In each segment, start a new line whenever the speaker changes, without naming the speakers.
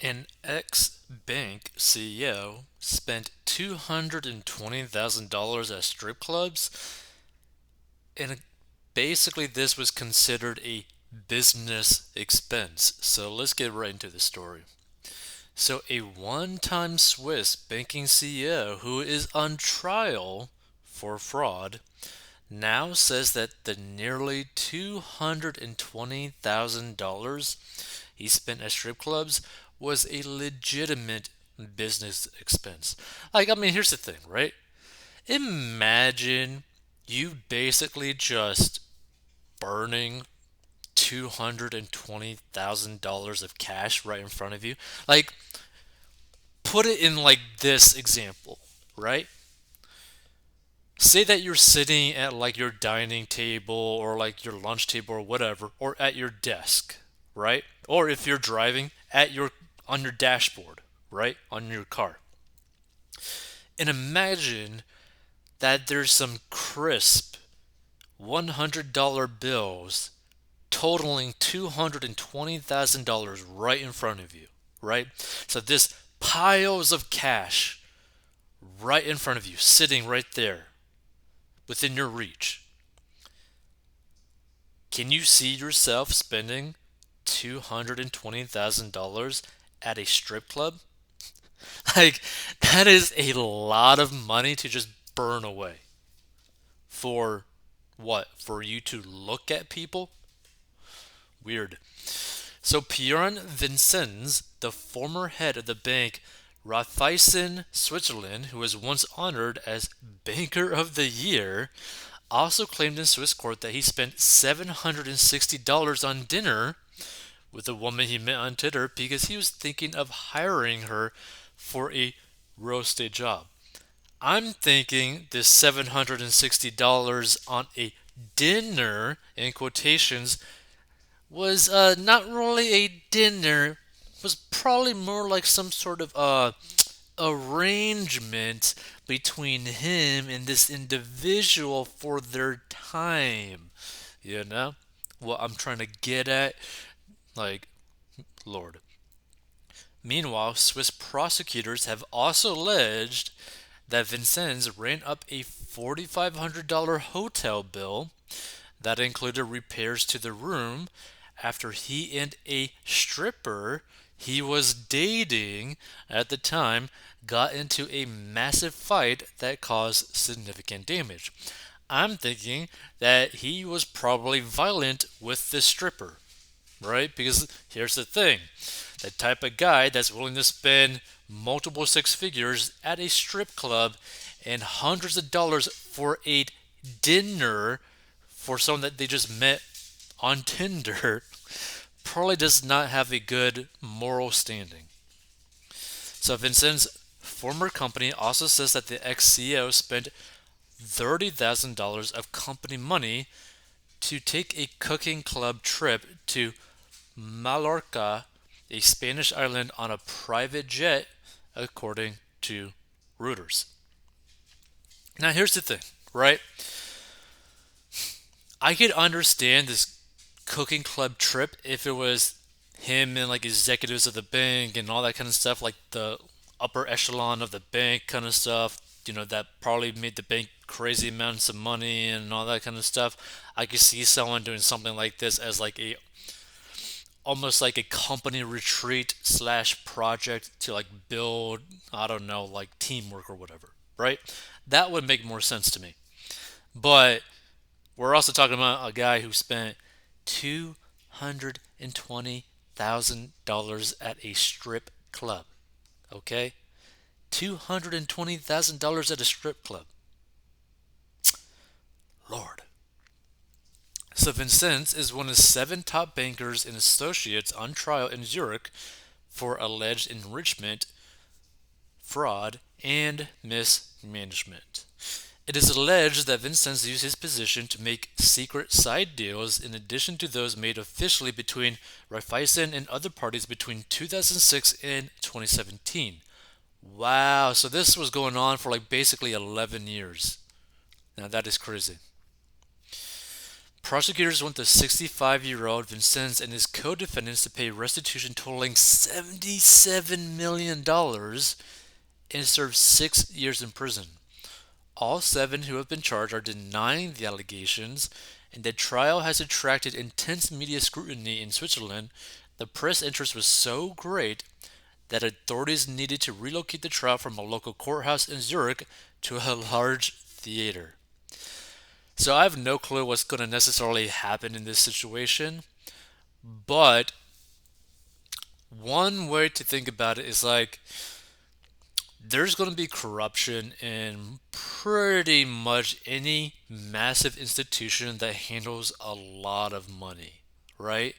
An ex-bank CEO spent $220,000 at strip clubs, and basically this was considered a business expense. So let's get right into the story. So, a one time Swiss banking CEO who is on trial for fraud now says that the nearly $220,000 he spent at strip clubs was a legitimate business expense. Here's the thing, right? Imagine you basically just burning $220,000 of cash right in front of you. Like, put it in like this example, right? Say that you're sitting at like your dining table or like your lunch table or whatever, or at your desk, right? Or if you're driving, at your on your dashboard, right? On your car. And imagine that there's some crisp $100 bills totaling $220,000 right in front of you, right? So this piles of cash right in front of you, sitting right there within your reach. Can you see yourself spending $220,000 at a strip club? Like, that is a lot of money to just burn away. For what? For you to look at people? Weird. So Bjorn Vincenz, the former head of the bank Raiffeisen Switzerland, who was once honored as Banker of the Year, also claimed in Swiss court that he spent $760 on dinner with a woman he met on Tinder because he was thinking of hiring her for a real estate job. I'm thinking this $760 on a dinner, in quotations, was not really a dinner, was probably more like some sort of arrangement between him and this individual for their time. You know what I'm trying to get at? Like, Lord. Meanwhile, Swiss prosecutors have also alleged that Vincennes ran up a $4,500 hotel bill that included repairs to the room after he and a stripper he was dating at the time got into a massive fight that caused significant damage. I'm thinking that he was probably violent with the stripper, right? Because here's the thing, the type of guy that's willing to spend multiple six figures at a strip club and hundreds of dollars for a dinner for someone that they just met on Tinder probably does not have a good moral standing. So Vincent's former company also says that the ex-CEO spent $30,000 of company money to take a cooking club trip to Mallorca, a Spanish island, on a private jet, according to Reuters. Now, here's the thing, right? I could understand this cooking club trip if it was him and like executives of the bank and all that kind of stuff, like the upper echelon of the bank kind of stuff, that probably made the bank crazy amounts of money and all that kind of stuff. I could see someone doing something like this as like a almost like a company retreat slash project to like build, I don't know, like teamwork or whatever, right? That would make more sense to me. But we're also talking about a guy who spent $220,000 at a strip club. Okay? $220,000 at a strip club. Lord. So Vincennes is one of seven top bankers and associates on trial in Zurich for alleged enrichment, fraud, and mismanagement. It is alleged that Vincennes used his position to make secret side deals in addition to those made officially between Raiffeisen and other parties between 2006 and 2017. Wow, so this was going on for like basically 11 years. Now that is crazy. Prosecutors want the 65-year-old Vincennes and his co-defendants to pay restitution totaling $77 million and serve 6 years in prison. All seven who have been charged are denying the allegations, and the trial has attracted intense media scrutiny in Switzerland. The press interest was so great that authorities needed to relocate the trial from a local courthouse in Zurich to a large theater. So I have no clue what's going to necessarily happen in this situation, but one way to think about it is like there's going to be corruption in pretty much any massive institution that handles a lot of money, right?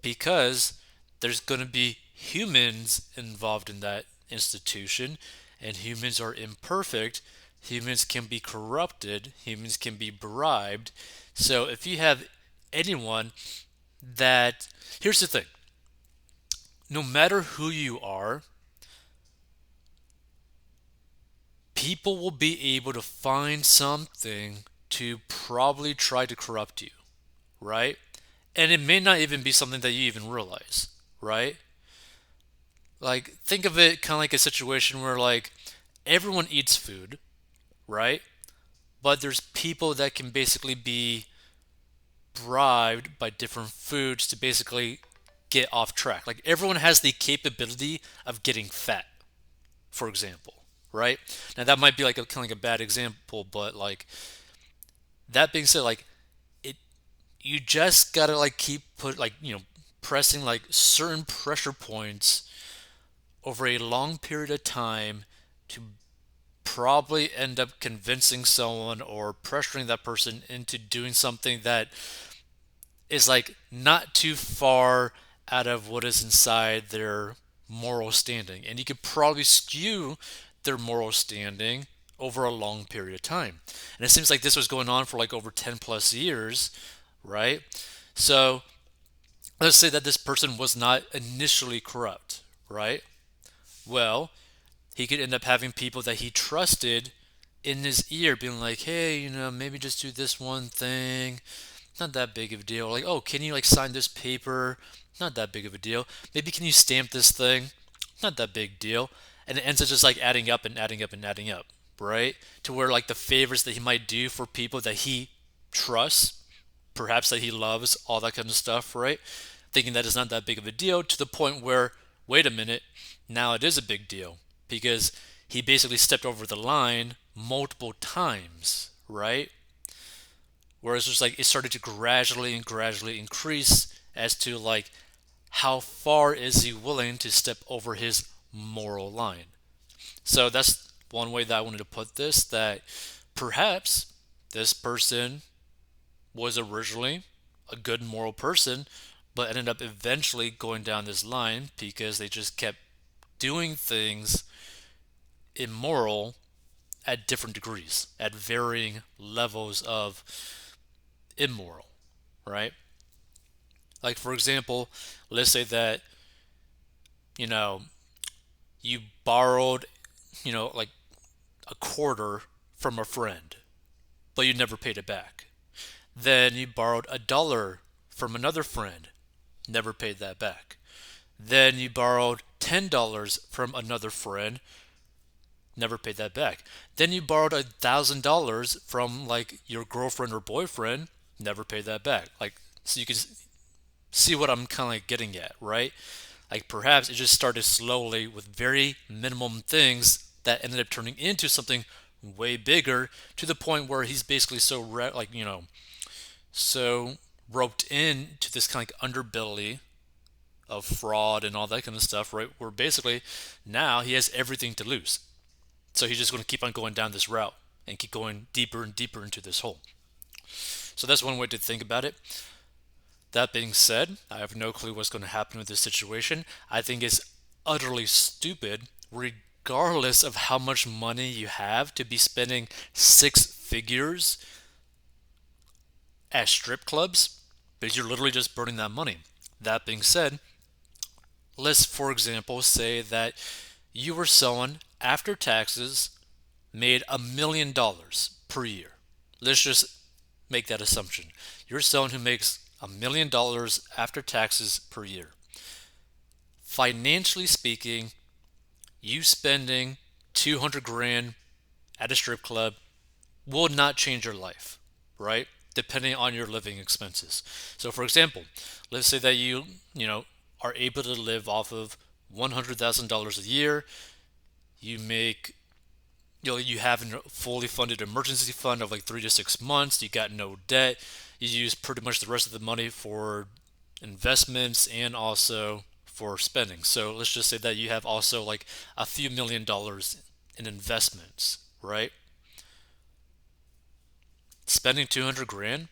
Because there's going to be humans involved in that institution, and humans are imperfect. Humans can be corrupted, humans can be bribed. So if you have anyone that, here's the thing, no matter who you are, people will be able to find something to probably try to corrupt you, right? And it may not even be something that you even realize, right? Like, think of it kind of like a situation where, like, everyone eats food, right? But there's people that can basically be bribed by different foods to basically get off track. Like, everyone has the capability of getting fat, for example, right? Now, that might be like a kind of like a bad example, but like, that being said, like, it, you just gotta like keep pressing like certain pressure points over a long period of time to probably end up convincing someone or pressuring that person into doing something that is like not too far out of what is inside their moral standing. And you could probably skew their moral standing over a long period of time. And it seems like this was going on for like over 10 plus years, right? So let's say that this person was not initially corrupt, right? Well, he could end up having people that he trusted in his ear being like, hey, maybe just do this one thing. Not that big of a deal. Like, oh, can you like sign this paper? Not that big of a deal. Maybe can you stamp this thing? Not that big deal. And it ends up just like adding up and adding up and adding up, right? To where like the favors that he might do for people that he trusts, perhaps that he loves, all that kind of stuff, right? Thinking that it's not that big of a deal to the point where, wait a minute, now it is a big deal because he basically stepped over the line multiple times, right? Whereas just like it started to gradually and gradually increase as to like how far is he willing to step over his moral line. So that's one way that I wanted to put this, that perhaps this person was originally a good moral person, but ended up eventually going down this line because they just kept doing things immoral at different degrees, at varying levels of immoral, right? Like, for example, let's say that, you know, you borrowed, like a quarter from a friend, but you never paid it back. Then you borrowed $1 from another friend, never paid that back. Then you borrowed $10 from another friend, never paid that back. Then you borrowed $1,000 from like your girlfriend or boyfriend, never paid that back. Like, so you can see what I'm kind of like getting at, right? Like perhaps it just started slowly with very minimum things that ended up turning into something way bigger to the point where he's basically so so roped in to this kind of like underbelly of fraud and all that kind of stuff, right? Where basically now he has everything to lose. So he's just going to keep on going down this route and keep going deeper and deeper into this hole. So that's one way to think about it. That being said, I have no clue what's going to happen with this situation. I think it's utterly stupid, regardless of how much money you have, to be spending six figures at strip clubs because you're literally just burning that money. That being said, let's, for example, say that you were someone after taxes made $1 million per year. Let's just make that assumption. You're someone who makes $1 million after taxes per year. Financially speaking, you spending 200 grand at a strip club will not change your life, right? Depending on your living expenses. So for example, let's say that you are able to live off of $100,000 a year. You make you have a fully funded emergency fund of like 3 to 6 months. You got no debt. You use pretty much the rest of the money for investments and also for spending. So let's just say that you have also like a few $1 million in investments, right? Spending 200 grand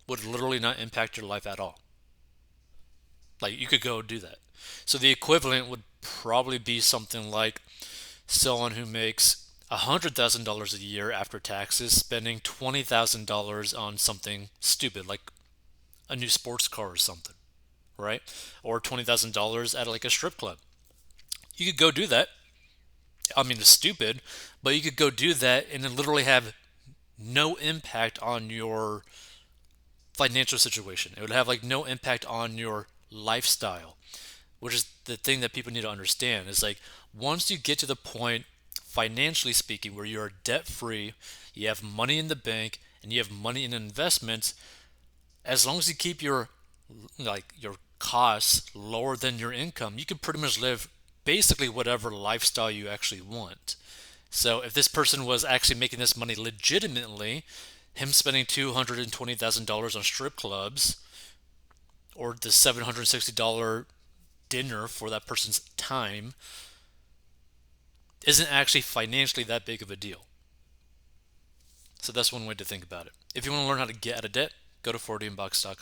would literally not impact your life at all. Like you could go do that. So the equivalent would probably be something like someone who makes $100,000 a year after taxes spending $20,000 on something stupid like a new sports car or something, right? Or $20,000 at like a strip club. You could go do that. I mean, it's stupid, but you could go do that and then literally have no impact on your financial situation. It would have like no impact on your lifestyle, which is the thing that people need to understand is like once you get to the point financially speaking where you're debt free, you have money in the bank and you have money in investments, as long as you keep your costs lower than your income, you can pretty much live basically whatever lifestyle you actually want. So if this person was actually making this money legitimately, him spending $220,000 on strip clubs or the $760 dinner for that person's time isn't actually financially that big of a deal. So that's one way to think about it. If you want to learn how to get out of debt, go to 40inbox.com.